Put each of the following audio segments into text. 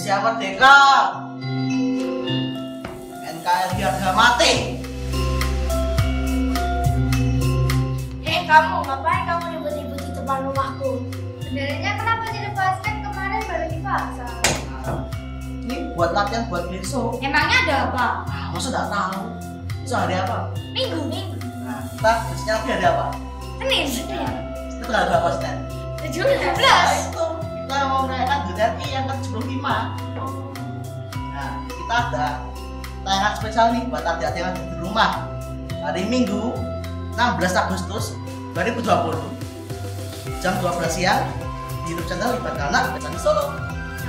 Indonesia merdeka. NKRI harga mati. Kamu ngapain kamu ribut-ribut di depan rumahku? Sebenarnya kenapa dilepas? Kan kemarin baru dipasang. Ini buat latihan buat besok. Emangnya ada apa? Masa nggak tahu? Besok hari apa? Minggu. Nah, kita besoknya lagi hari apa? Senin. Itu tanggal berapa Senin? 17. Itu kita mau merayakan HUT RI yang ke-75. Nah, kita ada tayangan spesial nih buat adik-adik yang di rumah. Hari Minggu 16 Agustus 2020 jam 12 siang di YouTube channel Libatkan Anak Becani Solo.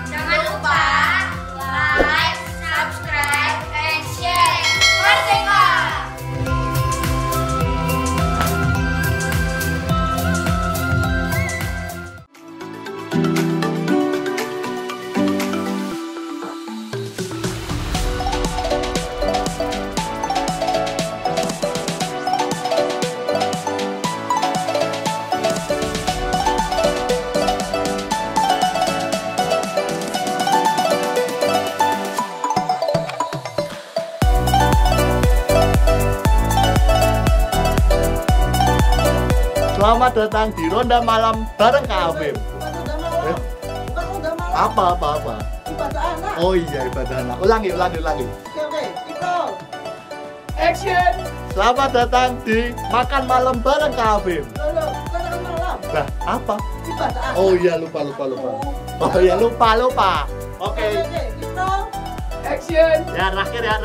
Jangan lupa like, subscribe, and share. Merdeka! Selamat datang di Ronda Malam bareng Kak Afif. Bukan udah malam. Apa? Ibadah anak. Oh iya, ibadah anak. Ulangi. Oke. People. Action. Selamat datang di Makan Malam bareng Kak Afif. Loh, bukan makan malam. Nah, apa? Ibadah anak. Oh iya, lupa. Oh iya, lupa. Oke. People. Action. Ya, terakhir ya.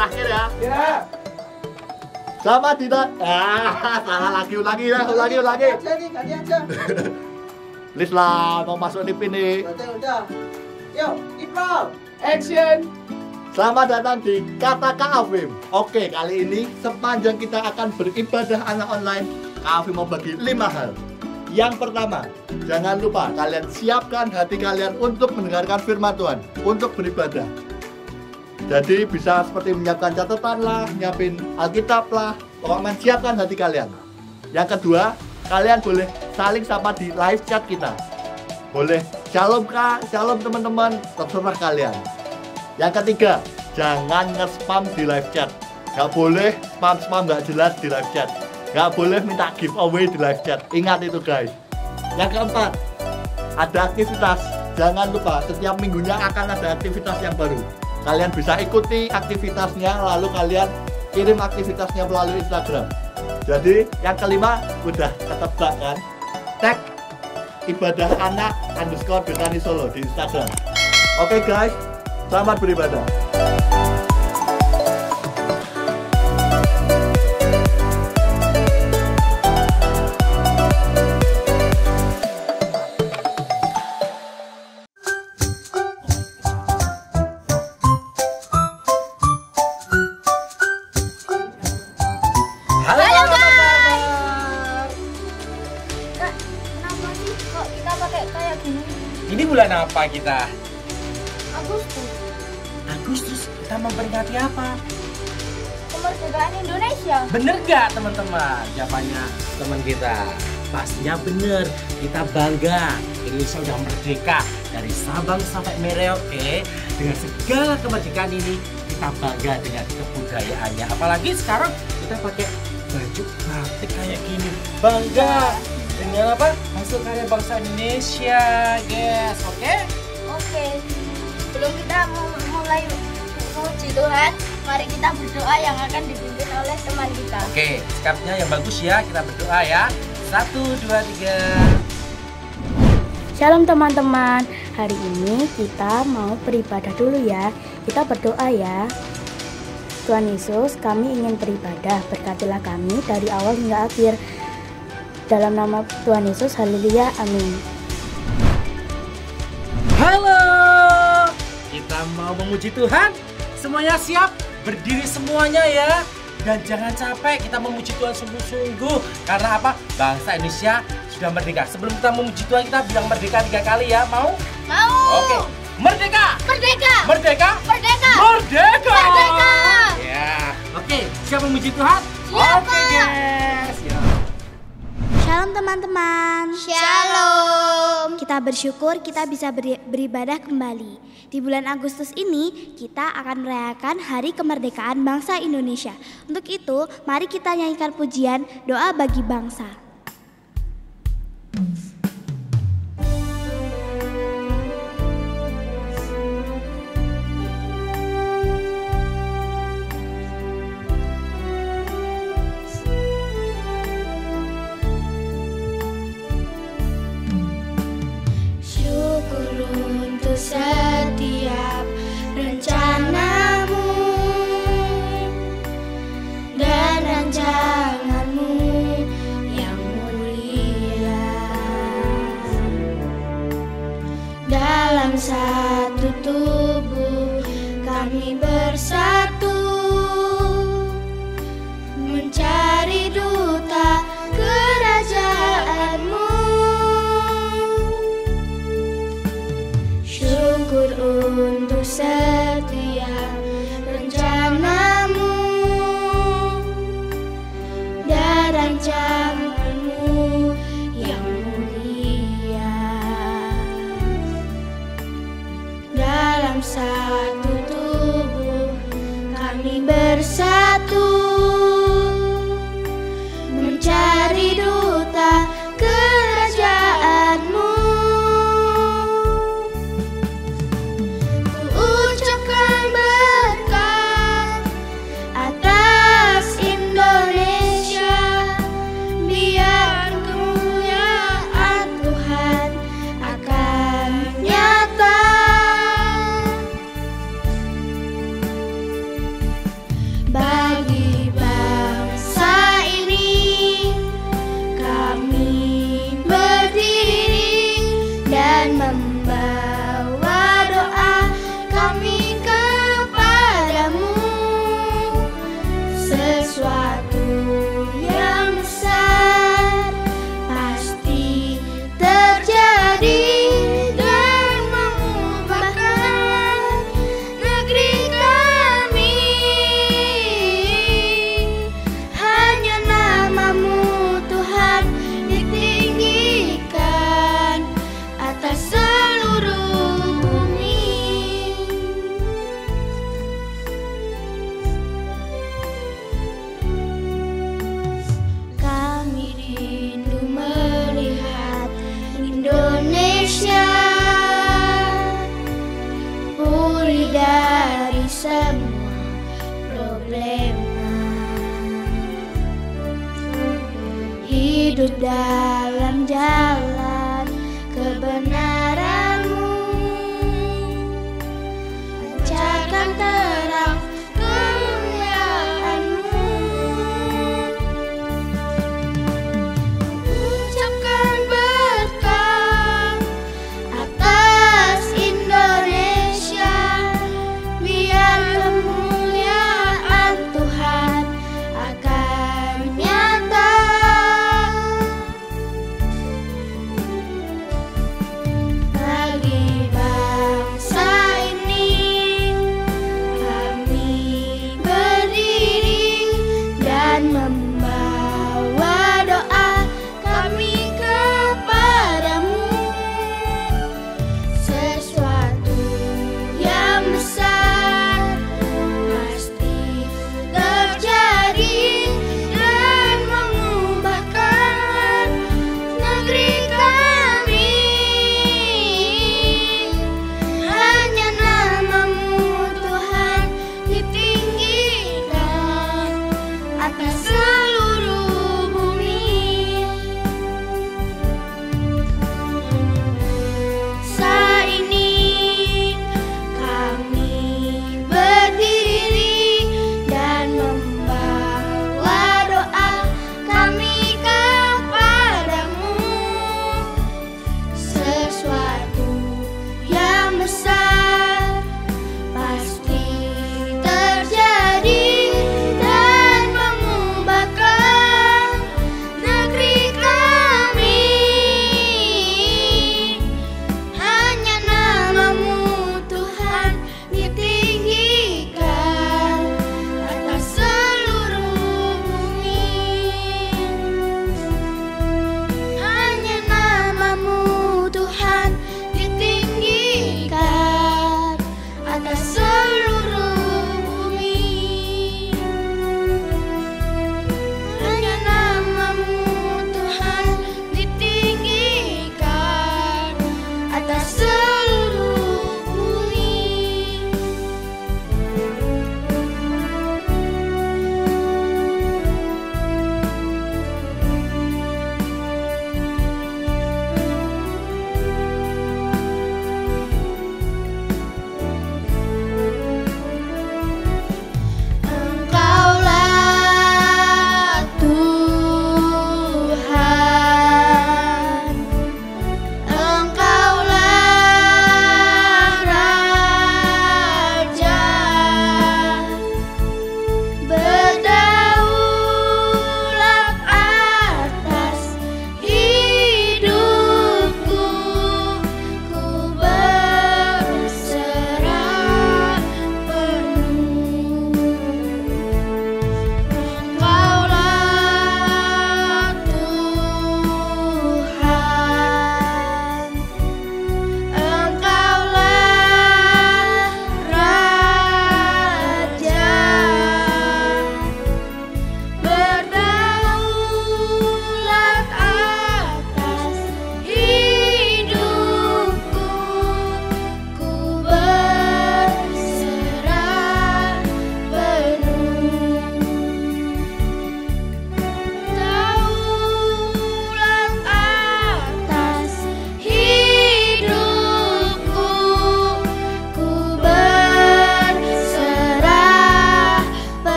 Ya. Selamat tidak. Salah lagi. Ganti aja. Please lah, mau masuk TV nih. Udah. Yo, people. Action. Selamat datang di Kata Kak Afif. Oke, kali ini sepanjang kita akan beribadah anak online, Kak Afif mau bagi 5 hal. Yang pertama, jangan lupa kalian siapkan hati kalian untuk mendengarkan firman Tuhan, untuk beribadah. Jadi bisa seperti menyiapkan catatan lah, nyiapin Alkitab lah, pokoknya siapkan hati kalian. Yang kedua, kalian boleh saling sapa di live chat kita. Boleh shalom kak, shalom teman-teman, terserah kalian. Yang ketiga, jangan nge-spam di live chat. Gak boleh spam gak jelas di live chat. Gak boleh minta giveaway di live chat. Ingat itu guys. Yang keempat, ada aktivitas. Jangan lupa setiap minggunya akan ada aktivitas yang baru. Kalian bisa ikuti aktivitasnya, lalu kalian kirim aktivitasnya melalui Instagram. Jadi yang kelima udah ketebak kan? Tag ibadah anak _Becani Solo di Instagram. Oke guys, selamat beribadah. Halo guys. Kak, kenapa sih kok kita pakai kayak gini? Ini bulan apa kita? Agustus, Kita memperingati apa? kemerdekaan Indonesia. Bener gak teman-teman? Jawabannya teman kita pastinya bener. Kita bangga Indonesia udah merdeka dari Sabang sampai Merauke. Dengan segala kemerdekaan ini kita bangga dengan kebudayaannya. Apalagi sekarang kita pakai baju batik kayak gini. Bangga dengan apa? Hasil karya bangsa Indonesia, guys. Oke? Oke. Sebelum kita mulai memuji Tuhan, mari kita berdoa yang akan dipimpin oleh teman kita. Oke, sikapnya yang bagus ya. Kita berdoa ya. 1, 2, 3. Shalom teman-teman, hari ini kita mau beribadah dulu ya. Kita berdoa ya. Tuhan Yesus, kami ingin beribadah, berkatilah kami dari awal hingga akhir. Dalam nama Tuhan Yesus, haleluya, amin. Halo, kita mau memuji Tuhan. Semuanya siap? Berdiri semuanya ya. Dan jangan capek, kita memuji Tuhan sungguh-sungguh. Karena apa? Bangsa Indonesia sudah merdeka. Sebelum kita memuji Tuhan, kita bilang merdeka 3 kali ya. Mau? Mau. Oke. Merdeka! Merdeka! Merdeka! Merdeka! Merdeka! Merdeka! Ya. Oke, siap memuji Tuhan? Siap, Oke, guys. Ya. Shalom teman-teman. Shalom. Kita kita bersyukur kita bisa beribadah kembali. Di bulan Agustus ini kita akan merayakan Hari Kemerdekaan Bangsa Indonesia. Untuk itu, mari kita nyanyikan pujian Doa Bagi Bangsa. Setiap rencanamu dan rancanganmu yang mulia, dalam satu tubuh kami bersatu mencari duta kerajaanmu. Syukur untuk setiap rencanamu dan rancanganmu yang mulia, dalam satu tubuh kami bersatu mencari duta kerajaanmu. Bagi bangsa ini kami berdiri dan membawa doa kami kepadamu. Sesuatu yang besar pasti terjadi dan mengubahkan negeri kami. Hanya namamu Tuhan ditinggikan atas seluruh bumi. Kami rindu melihat Indonesia pulih dari semua problema, hidup dalam jalan kebenaranmu, pancarkan terang kemuliaanmu. Ucapkan berkah atas Indonesia, biar kemuliaan Tuhan akan nyata.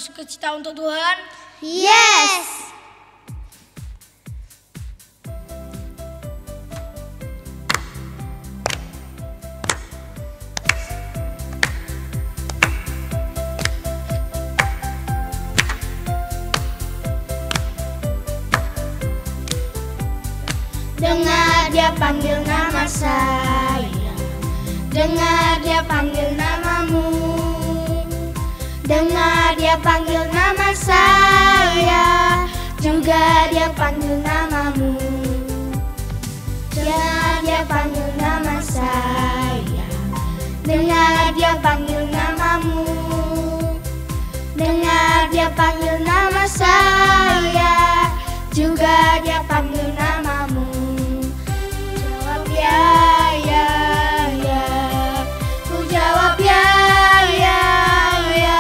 bersukacita untuk Tuhan? Yes. Dengar dia panggil nama saya, dengar dia panggil namamu, dengar dia panggil nama saya, juga dia panggil namamu. Dengar dia panggil nama saya, dengar dia panggil namamu, dengar dia panggil nama saya, juga dia panggil namamu. Ya, ya, ya, ku jawab ya, ya, ya,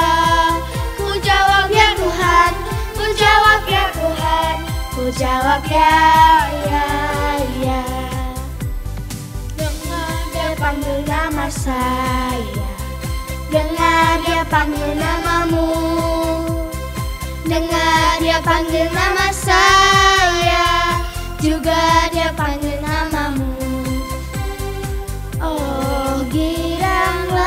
ku jawab ya Tuhan, ku jawab ya Tuhan, ku jawab ya, ya, ya. Dengar dia panggil nama saya, dengar dia panggil namamu, dengar dia panggil nama saya, juga dia panggil namamu. Oh giranglah,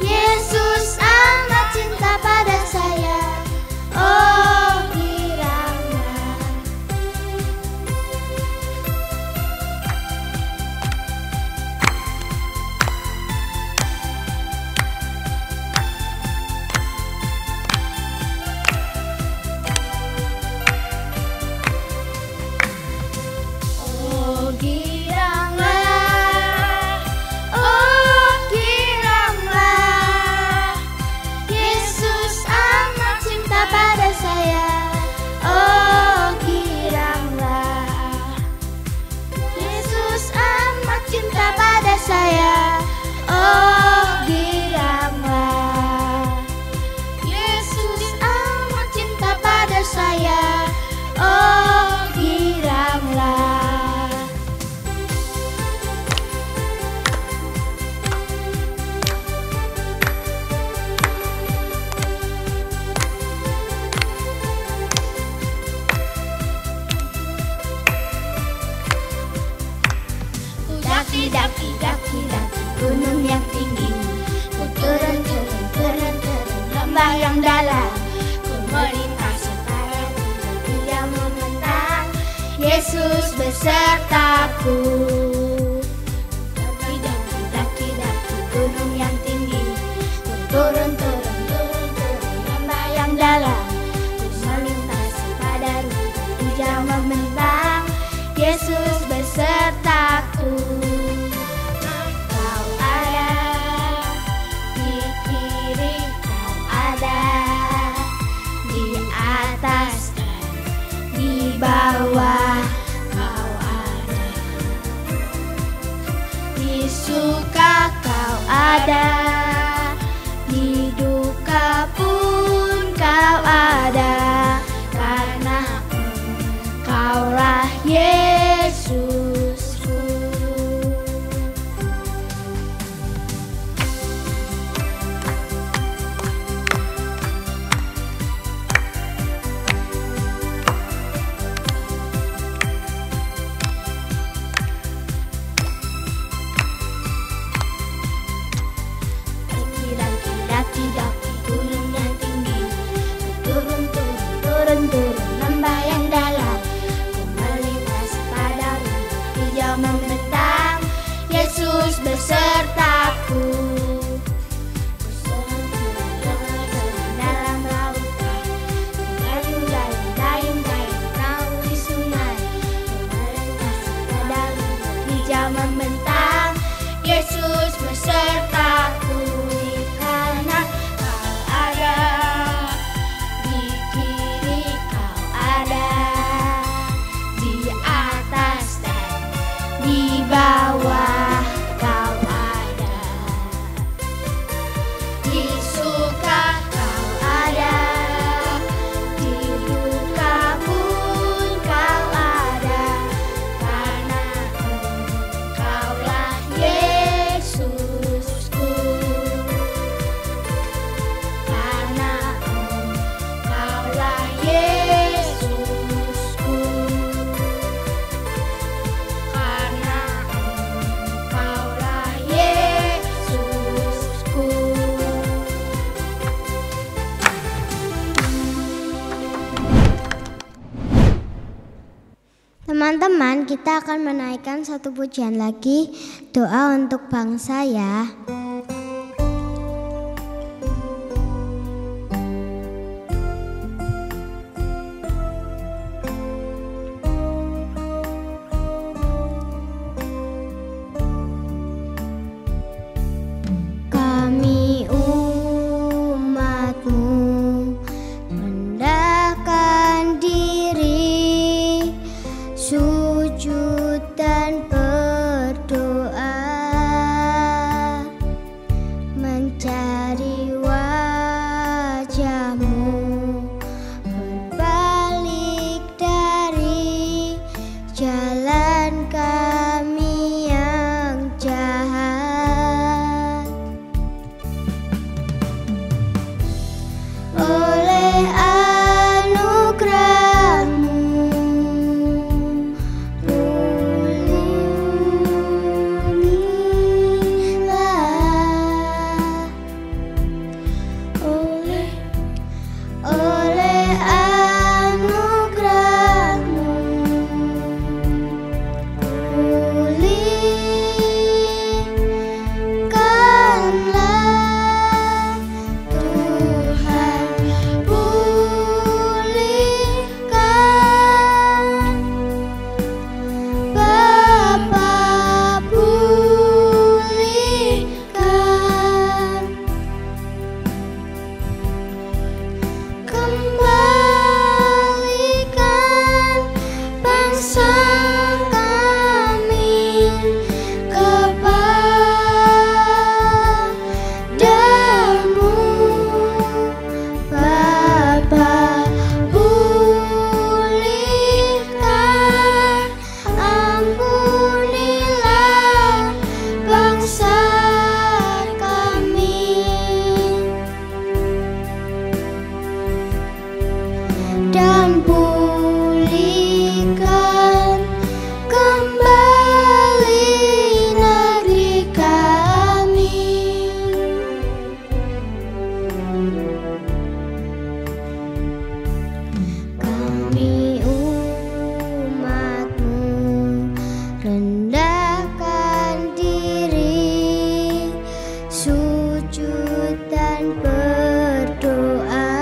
Yesus amat cinta pada saya. Oh giranglah. Oh giranglah, Yesus amat cinta pada saya. Oh giranglah, Yesus amat cinta pada saya. Oh giranglah, Yesus amat cinta pada saya. Oh giranglah. Daki, daki, daki, daki gunung yang tinggi, ku turun, turun, turun, turun lembah yang dalam, ku melintasi padang, dia membentang, Yesus besertaku. Daki, daki, daki, daki gunung yang tinggi, ku turun, turun, turun, turun lembah yang dalam, ku melintasi padang, dia membentang, Yesus besertaku. Kau ada di kiri, kau ada di atas dan di bawah, kau ada di suka, kau ada di duka pun kau ada, karena Kaulah Yesusku. Daki-daki gunung yang tinggi, turun, turun, turun, turun lembah yang dalam, ku melintasi padang hijau membentang, Yesus besertaku. Ku selam dalam lautan, dayung-dayung perahu di sungai, ku melintasi padang hijau membentang, Yesus besertaku. Karena kau ada di kiri, kau ada di atas dan di bawah, kau ada di suka, kau ada di duka pun kau ada, karena Engkaulah Yesus. Teman-teman, kita akan menaikkan satu pujian lagi, doa untuk bangsa ya. Kami umat-Mu rendahkan diri, sujud dan berdoa, mencari wajah-Mu, berbalik dari jalan kami yang jahat. Oleh anugerah-Mu pulilah, oleh anugerah-Mu pulihkanlah Tuhan, pulihkan Bapa, pulihkan, kembalikan bangsa kami kepadamu. Bapa, pulihkan, ampunilah bangsa kami, dan pulihkan kembali negeri kami. Kami umat-Mu rendahkan diri, sujud dan berdoa,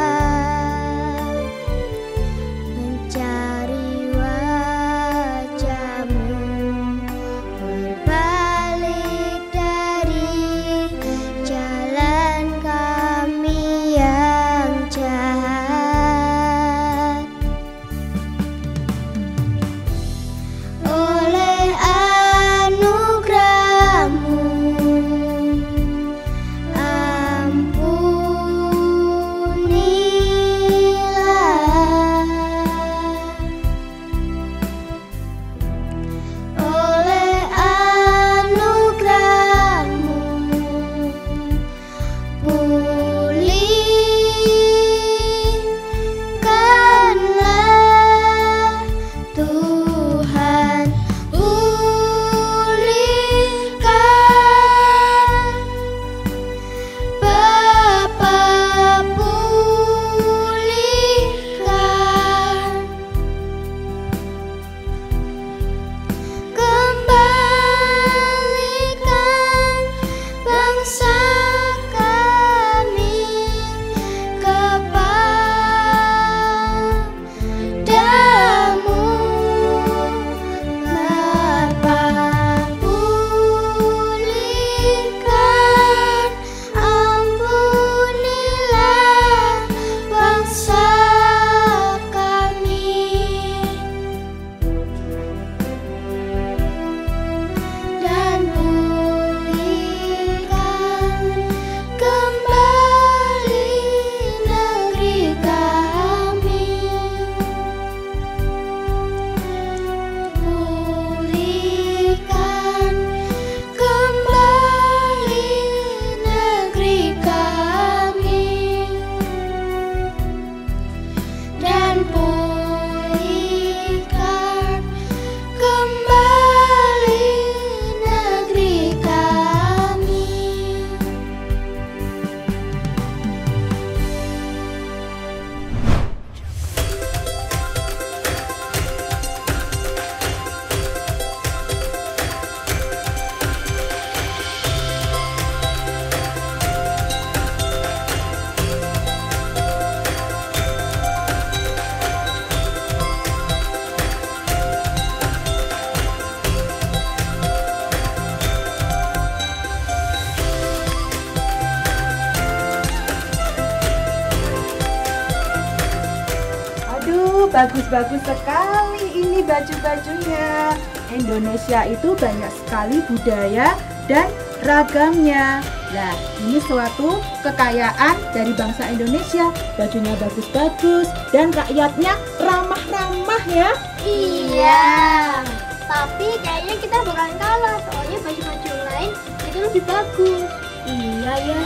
bagus-bagus sekali ini baju-bajunya. Indonesia itu banyak sekali budaya dan ragamnya. Nah, ini suatu kekayaan dari bangsa Indonesia. Bajunya bagus-bagus dan rakyatnya ramah-ramah ya. Iya. Tapi kayaknya kita bakalan kalah soalnya baju-baju lain itu lebih bagus. Iya ya.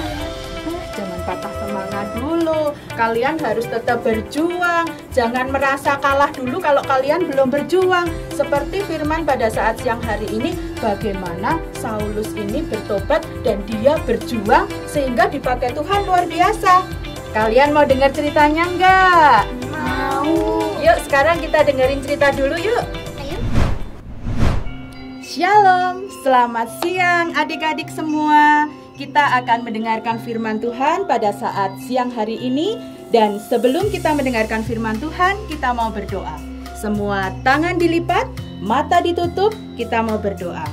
Jangan patah semangat dulu. Kalian harus tetap berjuang. Jangan merasa kalah dulu kalau kalian belum berjuang. Seperti firman pada saat siang hari ini, bagaimana Saulus ini bertobat dan dia berjuang sehingga dipakai Tuhan luar biasa. Kalian mau dengar ceritanya enggak? Mau. Yuk sekarang kita dengerin cerita dulu yuk. Ayo. Shalom, selamat siang adik-adik semua. Kita akan mendengarkan firman Tuhan pada saat siang hari ini. Dan sebelum kita mendengarkan firman Tuhan, kita mau berdoa. Semua tangan dilipat, mata ditutup, kita mau berdoa.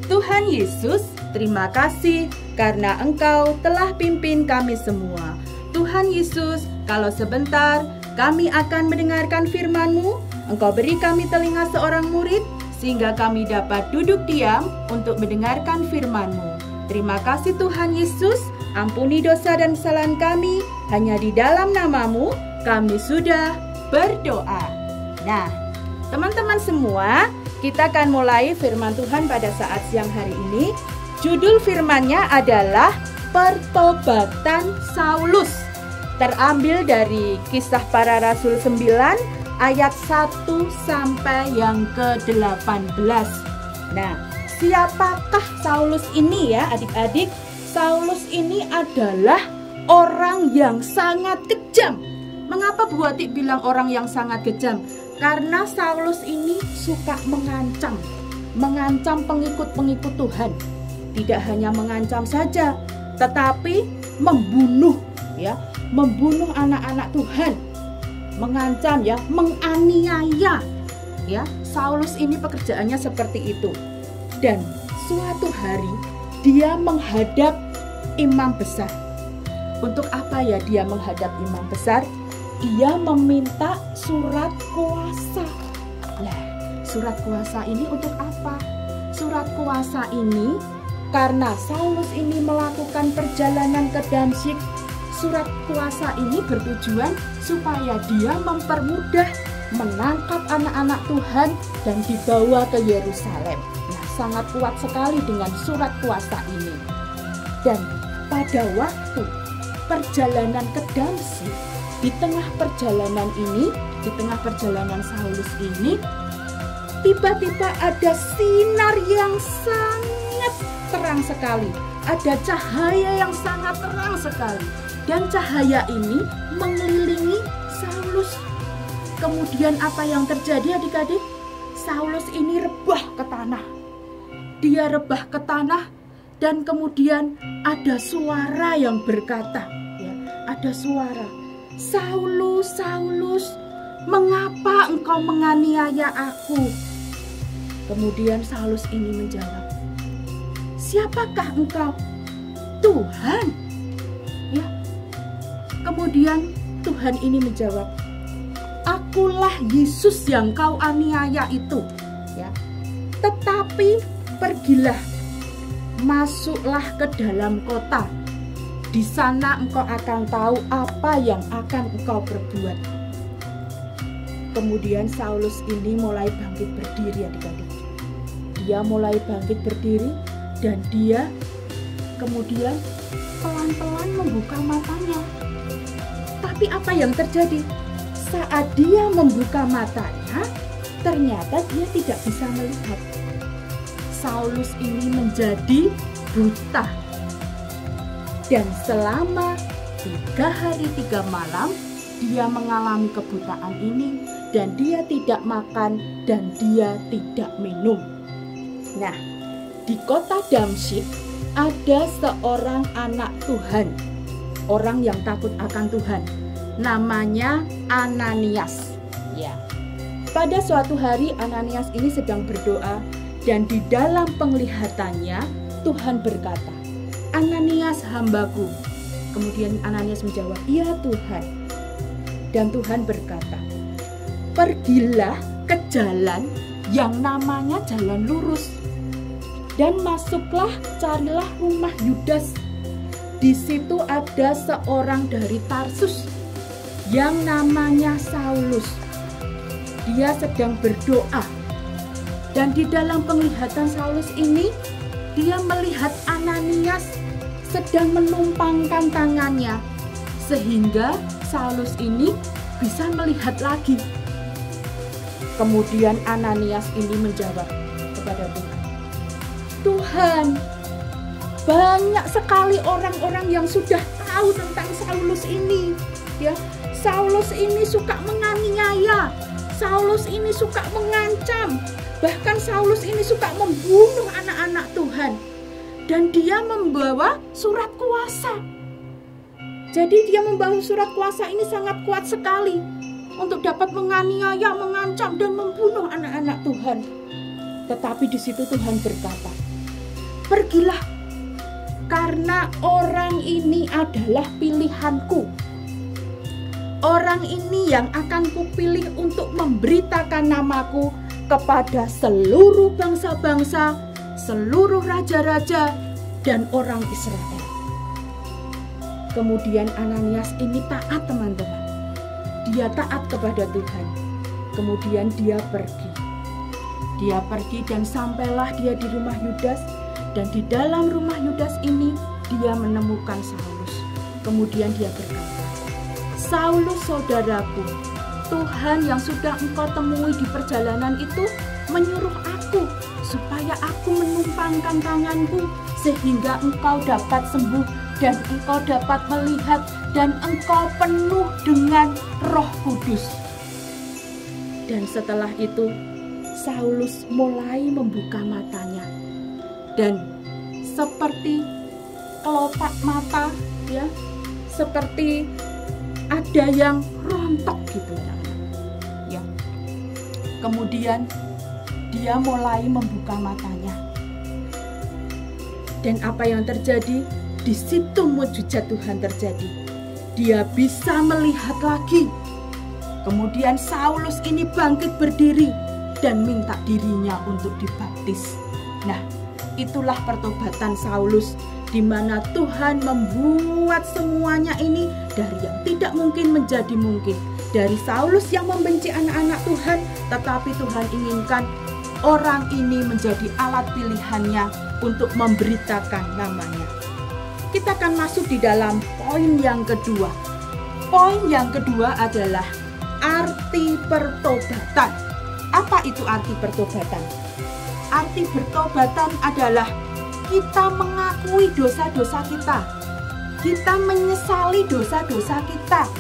Tuhan Yesus, terima kasih karena Engkau telah pimpin kami semua. Tuhan Yesus, kalau sebentar kami akan mendengarkan firman-Mu, Engkau beri kami telinga seorang murid, sehingga kami dapat duduk diam untuk mendengarkan firman-Mu. Terima kasih Tuhan Yesus, ampuni dosa dan kesalahan kami, hanya di dalam nama-Mu kami sudah berdoa. Nah, teman-teman semua, kita akan mulai firman Tuhan pada saat siang hari ini. Judul firman-nya adalah Pertobatan Saulus. Terambil dari Kisah Para Rasul 9 ayat 1 sampai yang ke-18. Nah, siapakah Saulus ini ya adik-adik? Saulus ini adalah orang yang sangat kejam. Mengapa Bu Ati bilang orang yang sangat kejam? Karena Saulus ini suka mengancam pengikut-pengikut Tuhan. Tidak hanya mengancam saja, tetapi membunuh ya, membunuh anak-anak Tuhan. Mengancam ya, menganiaya ya. Saulus ini pekerjaannya seperti itu. Dan suatu hari dia menghadap imam besar. Untuk apa ya dia menghadap imam besar? Dia meminta surat kuasa. Nah, surat kuasa ini untuk apa? Surat kuasa ini karena Saulus ini melakukan perjalanan ke Damsyik. Surat kuasa ini bertujuan supaya dia mempermudah menangkap anak-anak Tuhan dan dibawa ke Yerusalem. Nah, sangat kuat sekali dengan surat kuasa ini. Dan pada waktu perjalanan ke Damsyik, di tengah perjalanan ini, di tengah perjalanan Saulus ini, tiba-tiba ada sinar yang sangat terang sekali. Ada cahaya yang sangat terang sekali. Dan cahaya ini mengelilingi Saulus. Kemudian apa yang terjadi adik-adik? Saulus ini rebah ke tanah. Dia rebah ke tanah dan kemudian ada suara yang berkata, ya, ada suara, Saulus, Saulus, mengapa engkau menganiaya aku? Kemudian Saulus ini menjawab, siapakah engkau? Tuhan. Ya. Kemudian Tuhan ini menjawab, akulah Yesus yang kau aniaya itu. Ya. Tetapi pergilah, masuklah ke dalam kota. Di sana engkau akan tahu apa yang akan engkau perbuat. Kemudian Saulus ini mulai bangkit berdiri adik-adik. Dia mulai bangkit berdiri dan dia kemudian pelan-pelan membuka matanya. Tapi apa yang terjadi? Saat dia membuka matanya, ternyata dia tidak bisa melihat. Saulus ini menjadi buta. Dan selama 3 hari 3 malam, dia mengalami kebutaan ini. Dan dia tidak makan dan dia tidak minum. Nah, di kota Damsyik ada seorang anak Tuhan, orang yang takut akan Tuhan, namanya Ananias. Ya. Pada suatu hari Ananias ini sedang berdoa dan di dalam penglihatannya Tuhan berkata, Ananias hambaku. Kemudian Ananias menjawab, iya Tuhan. Dan Tuhan berkata, pergilah ke jalan yang namanya jalan lurus, dan masuklah, carilah rumah Yudas. Di situ ada seorang dari Tarsus yang namanya Saulus. Dia sedang berdoa, dan di dalam penglihatan Saulus ini dia melihat Ananias sedang menumpangkan tangannya, sehingga Saulus ini bisa melihat lagi. Kemudian Ananias ini menjawab kepada Tuhan, Tuhan, banyak sekali orang-orang yang sudah tahu tentang Saulus ini. Ya, Saulus ini suka menganiaya, Saulus ini suka mengancam, bahkan Saulus ini suka membunuh anak-anak Tuhan. Dan dia membawa surat kuasa. Jadi dia membawa surat kuasa ini sangat kuat sekali untuk dapat menganiaya, mengancam, dan membunuh anak-anak Tuhan. Tetapi di situ Tuhan berkata, pergilah, karena orang ini adalah pilihanku. Orang ini yang akan kupilih untuk memberitakan namaku kepada seluruh bangsa-bangsa, seluruh raja-raja, dan orang Israel. Kemudian Ananias ini taat, teman-teman. Dia taat kepada Tuhan. Kemudian dia pergi. Dia pergi dan sampailah dia di rumah Yudas. Dan di dalam rumah Yudas ini dia menemukan Saulus. Kemudian dia berkata, Saulus saudaraku, Tuhan yang sudah engkau temui di perjalanan itu menyuruh aku supaya aku menumpangkan tanganku sehingga engkau dapat sembuh dan engkau dapat melihat dan engkau penuh dengan Roh Kudus. Dan setelah itu Saulus mulai membuka matanya, dan seperti kelopak mata, ya, seperti ada yang rontok gitu, ya. Kemudian dia mulai membuka matanya, dan apa yang terjadi? Di situ mujizat Tuhan terjadi. Dia bisa melihat lagi. Kemudian Saulus ini bangkit berdiri dan minta dirinya untuk dibaptis. Nah, itulah pertobatan Saulus, di mana Tuhan membuat semuanya ini dari yang tidak mungkin menjadi mungkin. Dari Saulus yang membenci anak-anak Tuhan, tetapi Tuhan inginkan orang ini menjadi alat pilihannya untuk memberitakan namanya. Kita akan masuk di dalam poin yang kedua. Poin yang kedua adalah arti pertobatan. Apa itu arti pertobatan? Arti pertobatan adalah kita mengakui dosa-dosa kita. Kita menyesali dosa-dosa kita.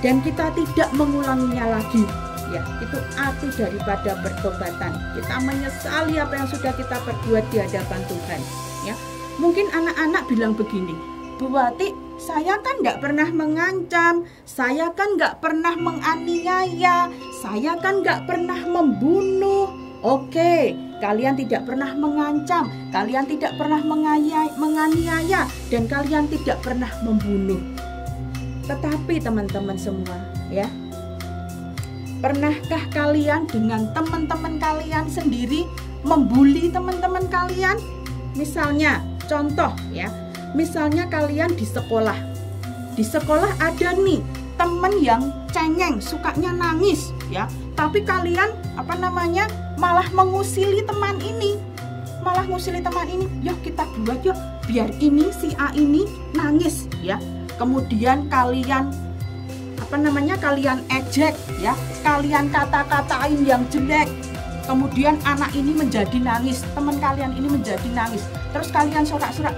Dan kita tidak mengulanginya lagi. Ya, itu arti daripada pertobatan. Kita menyesali apa yang sudah kita perbuat di hadapan Tuhan. Ya, mungkin anak-anak bilang begini, Bu Wati, saya kan nggak pernah mengancam, saya kan nggak pernah menganiaya, saya kan nggak pernah membunuh. Oke, kalian tidak pernah mengancam, kalian tidak pernah menganiaya, dan kalian tidak pernah membunuh. Tetapi teman-teman semua, ya, pernahkah kalian dengan teman-teman kalian sendiri membuli teman-teman kalian? Misalnya, contoh ya, misalnya kalian di sekolah. Di sekolah ada nih teman yang cengeng, sukanya nangis ya. Tapi kalian malah mengusili teman ini. Malah ngusili teman ini, yuk kita buat yuk biar ini si A ini nangis ya. Kemudian kalian kalian ejek ya, kalian kata-katain yang jelek. Kemudian anak ini menjadi nangis, teman kalian ini menjadi nangis. Terus kalian sorak-sorak,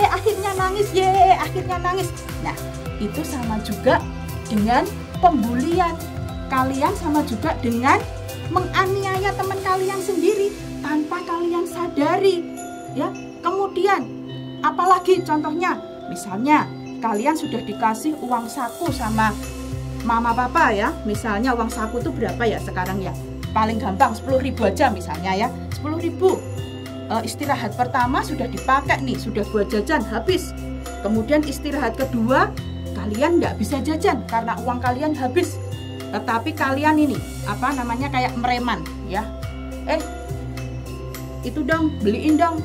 akhirnya nangis, akhirnya nangis. Nah, itu sama juga dengan pembulian. Kalian sama juga dengan menganiaya teman kalian sendiri tanpa kalian sadari. Ya, kemudian apalagi contohnya, misalnya kalian sudah dikasih uang saku sama mama papa ya. Misalnya uang saku itu berapa ya sekarang ya? Paling gampang 10.000 aja misalnya ya, 10.000. Istirahat pertama sudah dipakai nih, sudah buat jajan habis. Kemudian istirahat kedua kalian nggak bisa jajan karena uang kalian habis. tetapi kalian ini kayak mereman ya. Itu dong, beliin dong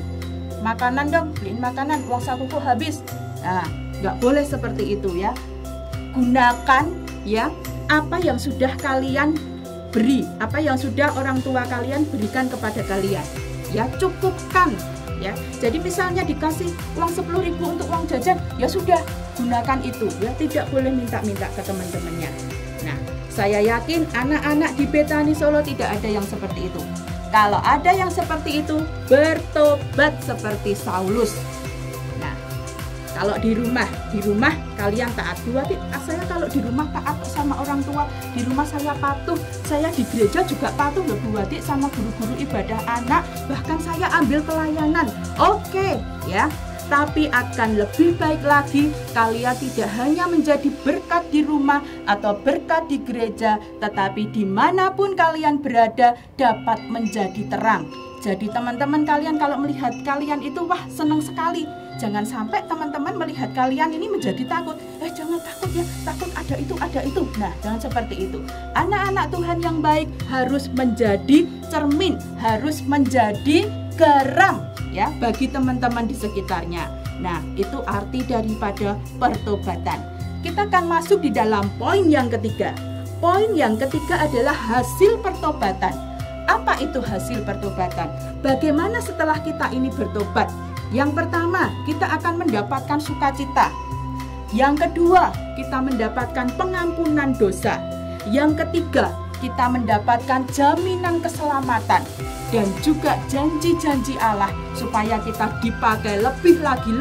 makanan dong, beliin makanan, uang sakuku habis. Nah, nggak boleh seperti itu ya. Gunakan ya apa yang sudah kalian beri, apa yang sudah orang tua kalian berikan kepada kalian. Ya, cukupkan ya. Jadi misalnya dikasih uang 10.000 untuk uang jajan, ya sudah, gunakan itu ya, tidak boleh minta-minta ke teman-temannya. Nah, saya yakin anak-anak di Betani Solo tidak ada yang seperti itu. Kalau ada yang seperti itu, bertobat seperti Saulus. Nah, kalau di rumah kalian taat. Saya kalau di rumah taat sama orang tua, di rumah saya patuh, saya di gereja juga patuh loh Bu Adik sama guru-guru ibadah anak, bahkan saya ambil pelayanan. Oke, ya. Tapi akan lebih baik lagi kalian tidak hanya menjadi berkat di rumah atau berkat di gereja, tetapi dimanapun kalian berada dapat menjadi terang. Jadi teman-teman kalian kalau melihat kalian itu wah senang sekali. Jangan sampai teman-teman melihat kalian ini menjadi takut. Jangan takut ya, takut ada itu. Nah, jangan seperti itu. Anak-anak Tuhan yang baik harus menjadi cermin, harus menjadi garam ya bagi teman-teman di sekitarnya. Nah, itu arti daripada pertobatan. Kita akan masuk di dalam poin yang ketiga. Poin yang ketiga adalah hasil pertobatan. Apa itu hasil pertobatan? Bagaimana setelah kita ini bertobat? Yang pertama, kita akan mendapatkan sukacita. Yang kedua, kita mendapatkan pengampunan dosa. Yang ketiga, kita mendapatkan jaminan keselamatan dan juga janji-janji Allah supaya kita dipakai lebih lagi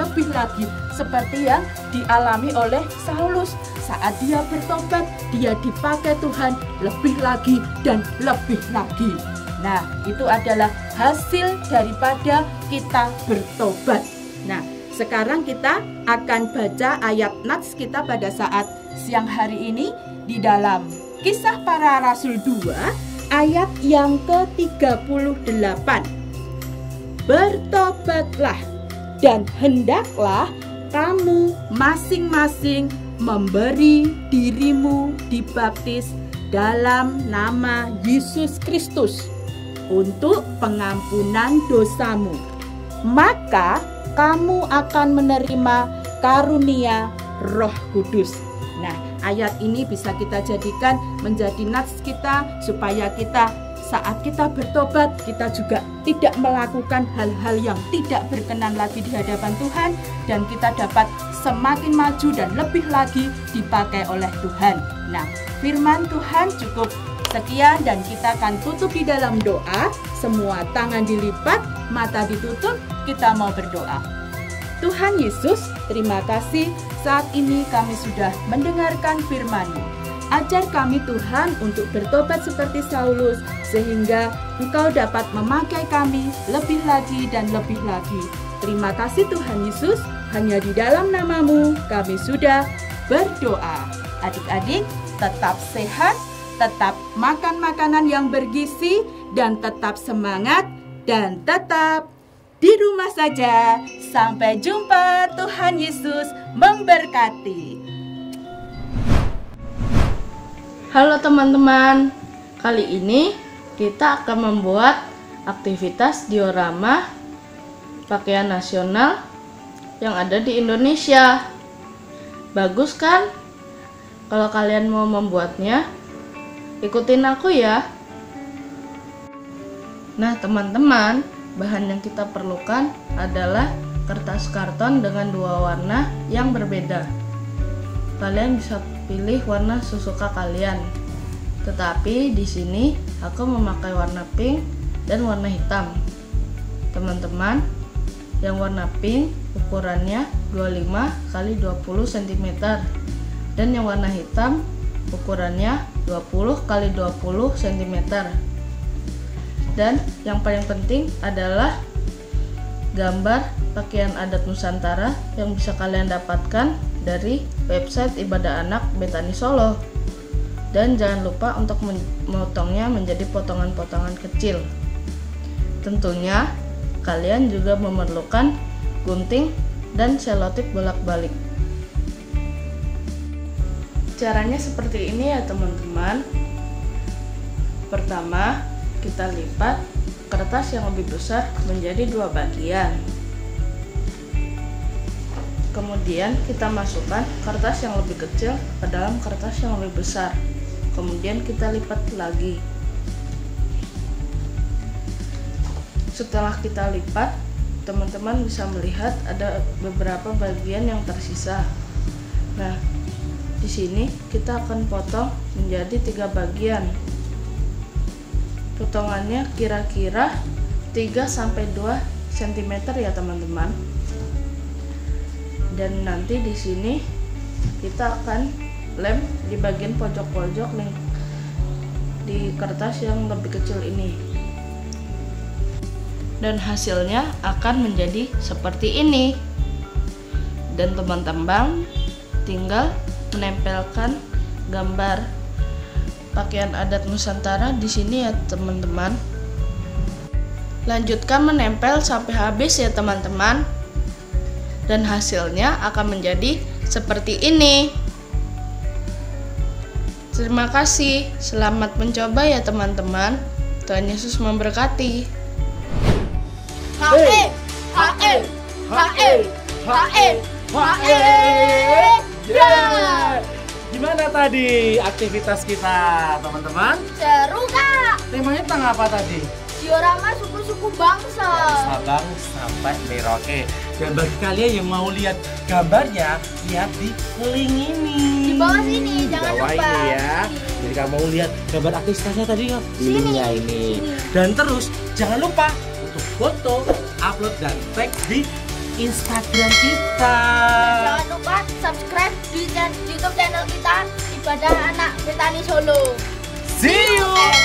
seperti yang dialami oleh Saulus. Saat dia bertobat, dia dipakai Tuhan lebih lagi dan lebih lagi. Nah, itu adalah hasil daripada kita bertobat. Nah, sekarang kita akan baca ayat nats kita pada saat siang hari ini di dalam Kisah Para Rasul 2 ayat yang ke-38. Bertobatlah dan hendaklah kamu masing-masing memberi dirimu dibaptis dalam nama Yesus Kristus untuk pengampunan dosamu. Maka kamu akan menerima karunia Roh Kudus. Nah, ayat ini bisa kita jadikan menjadi nats kita supaya kita saat kita bertobat, kita juga tidak melakukan hal-hal yang tidak berkenan lagi di hadapan Tuhan, dan kita dapat semakin maju dan lebih lagi dipakai oleh Tuhan. Nah, firman Tuhan cukup sekian dan kita akan tutup di dalam doa. Semua tangan dilipat, mata ditutup, kita mau berdoa. Tuhan Yesus, terima kasih saat ini kami sudah mendengarkan firman-Mu. Ajar kami Tuhan untuk bertobat seperti Saulus, sehingga Engkau dapat memakai kami lebih lagi dan lebih lagi. Terima kasih Tuhan Yesus, hanya di dalam nama-Mu kami sudah berdoa. Adik-adik tetap sehat, tetap makan makanan yang bergizi, dan tetap semangat, dan tetap di rumah saja. Sampai jumpa, Tuhan Yesus memberkati. Halo teman-teman, kali ini kita akan membuat aktivitas diorama pakaian nasional yang ada di Indonesia. Bagus kan? Kalau kalian mau membuatnya, ikutin aku ya. Nah teman-teman, bahan yang kita perlukan adalah kertas karton dengan 2 warna yang berbeda. Kalian bisa pilih warna sesuka kalian. Tetapi di sini aku memakai warna pink dan warna hitam. Teman-teman, yang warna pink ukurannya 25 x 20 cm dan yang warna hitam ukurannya 20 x 20 cm. Dan yang paling penting adalah gambar pakaian adat Nusantara yang bisa kalian dapatkan dari website Ibadah Anak Betani Solo. Dan jangan lupa untuk memotongnya menjadi potongan-potongan kecil. Tentunya kalian juga memerlukan gunting dan selotip bolak-balik. Caranya seperti ini ya teman-teman. Pertama, kita lipat kertas yang lebih besar menjadi 2 bagian. Kemudian kita masukkan kertas yang lebih kecil ke dalam kertas yang lebih besar. Kemudian kita lipat lagi. Setelah kita lipat, teman-teman bisa melihat ada beberapa bagian yang tersisa. Nah, di sini kita akan potong menjadi 3 bagian. Potongannya kira-kira 3-2 cm ya teman-teman. Dan nanti di sini kita akan lem di bagian pojok-pojok di kertas yang lebih kecil ini. Dan hasilnya akan menjadi seperti ini. Dan teman-teman tinggal menempelkan gambar pakaian adat Nusantara di sini ya teman-teman. Lanjutkan menempel sampai habis ya teman-teman. Dan hasilnya akan menjadi seperti ini. Terima kasih. Selamat mencoba ya teman-teman. Tuhan Yesus memberkati. Hae, hae, hae, hae, hae. Yeah. Gimana tadi aktivitas kita, teman-teman? Seru Kak. Temanya tentang apa tadi? Diorama suku-suku bangsa. Sabang sampai Merauke. Dan bagi kalian yang mau lihat gambarnya, lihat di link ini. Di bawah sini, jangan bawah lupa. ini ya. Jadi kamu mau lihat gambar aktivitasnya tadi, linknya ini. Dan terus jangan lupa untuk foto, upload dan tag di Instagram kita. Jangan lupa subscribe di YouTube channel kita Ibadah Anak Betani Solo. See you.